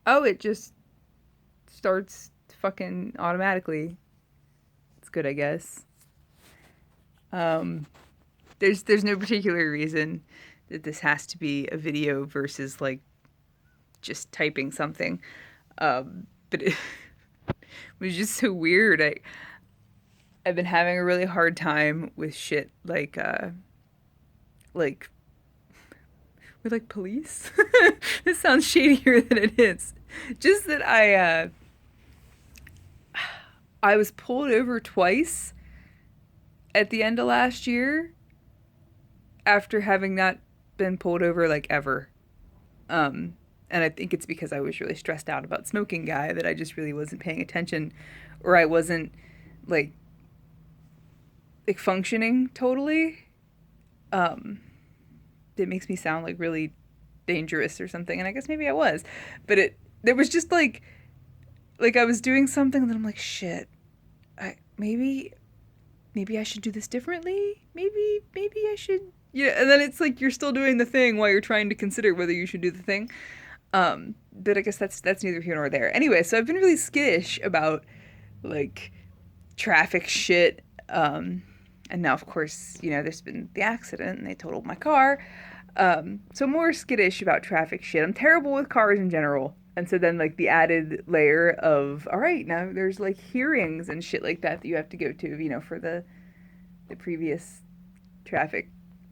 Oh, it just starts fucking automatically. It's good, I guess. Um, there's no particular reason that this has to be a video versus like just typing something. But it was just so weird. I've been having a really hard time with shit like with like police. This sounds shadier than it is. Just that I was pulled over twice at the end of last year after having not been pulled over like ever. Um, and I think it's because I was really stressed out about smoking guy that I just really wasn't paying attention, or I wasn't like functioning totally. Um, it makes me sound like really dangerous or something, and I guess maybe I was, but it there was just like I was doing something, and then I'm like, shit, I maybe I should do this differently. Maybe I should. Yeah, and then it's like you're still doing the thing while you're trying to consider whether you should do the thing. But I guess that's neither here nor there. Anyway, so I've been really skittish about like traffic shit. And now, of course, there's been the accident and they totaled my car. So more skittish about traffic shit. I'm terrible with cars in general. And so then like the added layer of all right, now there's like hearings and shit like that you have to go to, for the previous traffic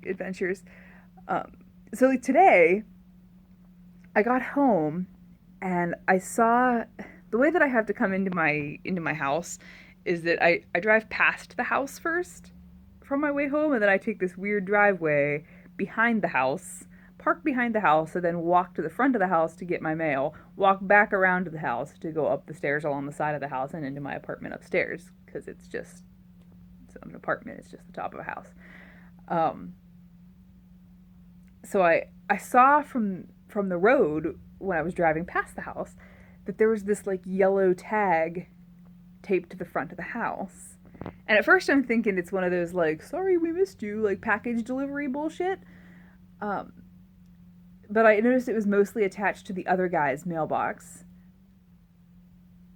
adventures. Um, so like today, I got home and I saw the way that I have to come into my house is that I drive past the house first from my way home, and then I take this weird driveway behind the house, park behind the house, and then walk to the front of the house to get my mail, walk back around to the house to go up the stairs along the side of the house and into my apartment upstairs because it's an apartment, it's just the top of a house. Um, so I saw from the road when I was driving past the house that there was this like yellow tag taped to the front of the house. And at first I'm thinking it's one of those like sorry we missed you like package delivery bullshit. Um, but I noticed it was mostly attached to the other guy's mailbox.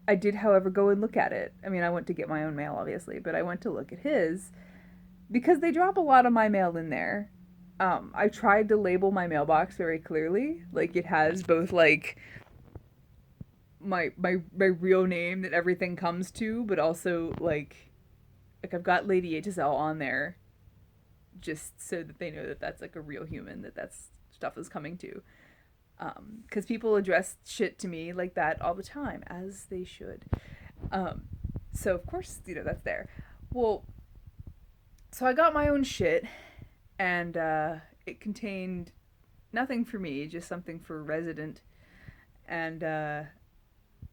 I did, however, go and look at it. I mean, I went to get my own mail, obviously, but I went to look at his because they drop a lot of my mail in there. I tried to label my mailbox very clearly. Like it has both like my real name that everything comes to, but also like I've got Lady HSL on there just so that they know that that's like a real human that's stuff is coming to. Because people address shit to me like that all the time, as they should. Um, so of course that's there. Well, so I got my own shit, and it contained nothing for me, just something for resident, and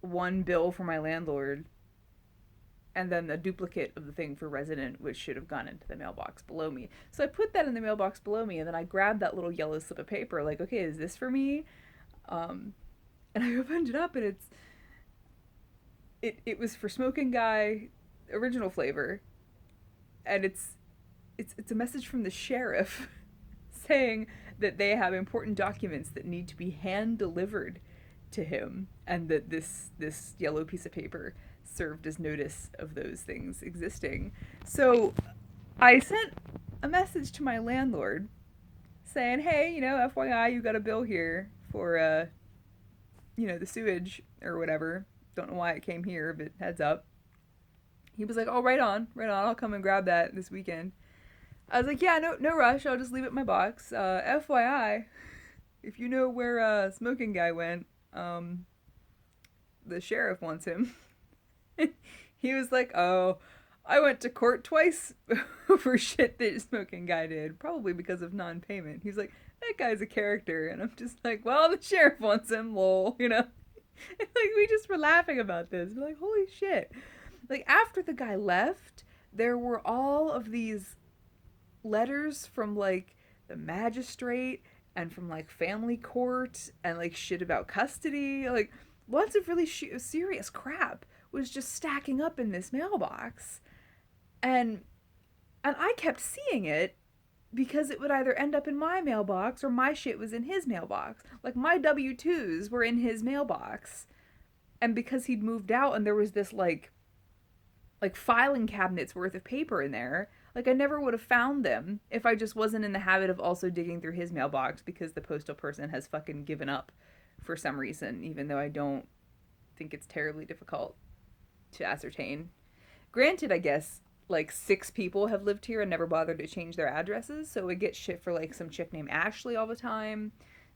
one bill for my landlord, and then a duplicate of the thing for resident, which should have gone into the mailbox below me. So I put that in the mailbox below me, and then I grabbed that little yellow slip of paper, like, okay, is this for me? Um, and I opened it up, and it was for Smoking Guy original flavor, and it's a message from the sheriff saying that they have important documents that need to be hand delivered to him, and that this yellow piece of paper served as notice of those things existing. So I sent a message to my landlord saying, "Hey, FYI, you got a bill here for the sewage or whatever. Don't know why it came here, but heads up." He was like, "Oh, right on, right on. I'll come and grab that this weekend." I was like, "Yeah, no rush. I'll just leave it in my box. FYI, if you know where Smoking Guy went, the sheriff wants him." He was like, "Oh, I went to court twice over shit that Smoking Guy did, probably because of non-payment." He's like, "That guy's a character," and I'm just like, "Well, the sheriff wants him, lol." Like we just were laughing about this. We're like, "Holy shit!" Like after the guy left, there were all of these letters from like the magistrate and from like family court and like shit about custody, like lots of really serious crap was just stacking up in this mailbox. And I kept seeing it, because it would either end up in my mailbox or my shit was in his mailbox. Like my W-2s were in his mailbox. And because he'd moved out and there was this like filing cabinets worth of paper in there, like I never would have found them if I just wasn't in the habit of also digging through his mailbox because the postal person has fucking given up for some reason, even though I don't think it's terribly difficult to ascertain. Granted, I guess like 6 people have lived here and never bothered to change their addresses, so we get shit for like some chick named Ashley all the time.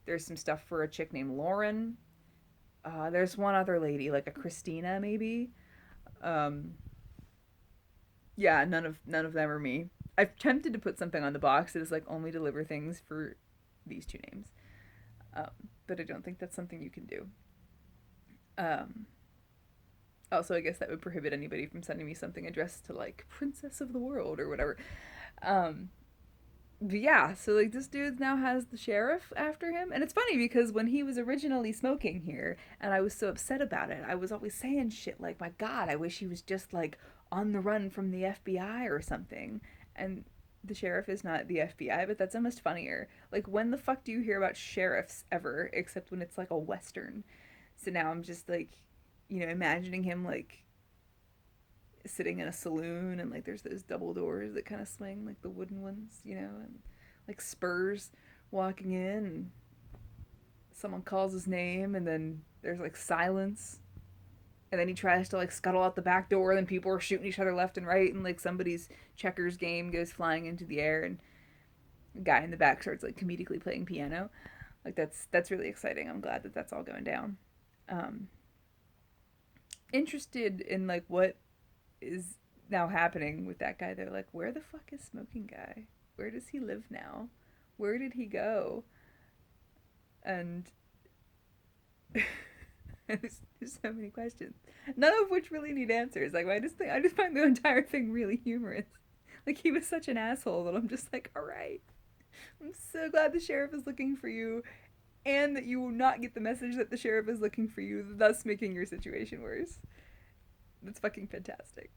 There's some stuff for a chick named Lauren. There's one other lady, like a Christina maybe. Um, yeah, none of them are me. I've tempted to put something on the box that is like only deliver things for these 2 names, but I don't think that's something you can do. Um, Also, I guess that would prohibit anybody from sending me something addressed to like Princess of the World or whatever. Um, but yeah, so like this dude now has the sheriff after him, and it's funny because when he was originally smoking here, and I was so upset about it, I was always saying shit like, "My God, I wish he was just like on the run from the FBI or something." And the sheriff is not the FBI, but that's almost funnier. Like, when the fuck do you hear about sheriffs ever, except when it's like a western? So now I'm just like, imagining him like sitting in a saloon and like there's those double doors that kind of swing, like the wooden ones, and like Spurs walking in and someone calls his name and then there's like silence and then he tries to like scuttle out the back door and then people are shooting each other left and right and like somebody's checkers game goes flying into the air and the guy in the back starts like comedically playing piano. Like that's really exciting. I'm glad that that's all going down. um Interested in like what is now happening with that guy. They're like, where the fuck is Smoking Guy? Where does he live now? Where did he go? And there's so many questions, none of which really need answers. Like I just find the entire thing really humorous. Like he was such an asshole that I'm just like, all right, I'm so glad the sheriff is looking for you, and that you will not get the message that the sheriff is looking for you, thus making your situation worse. That's fucking fantastic.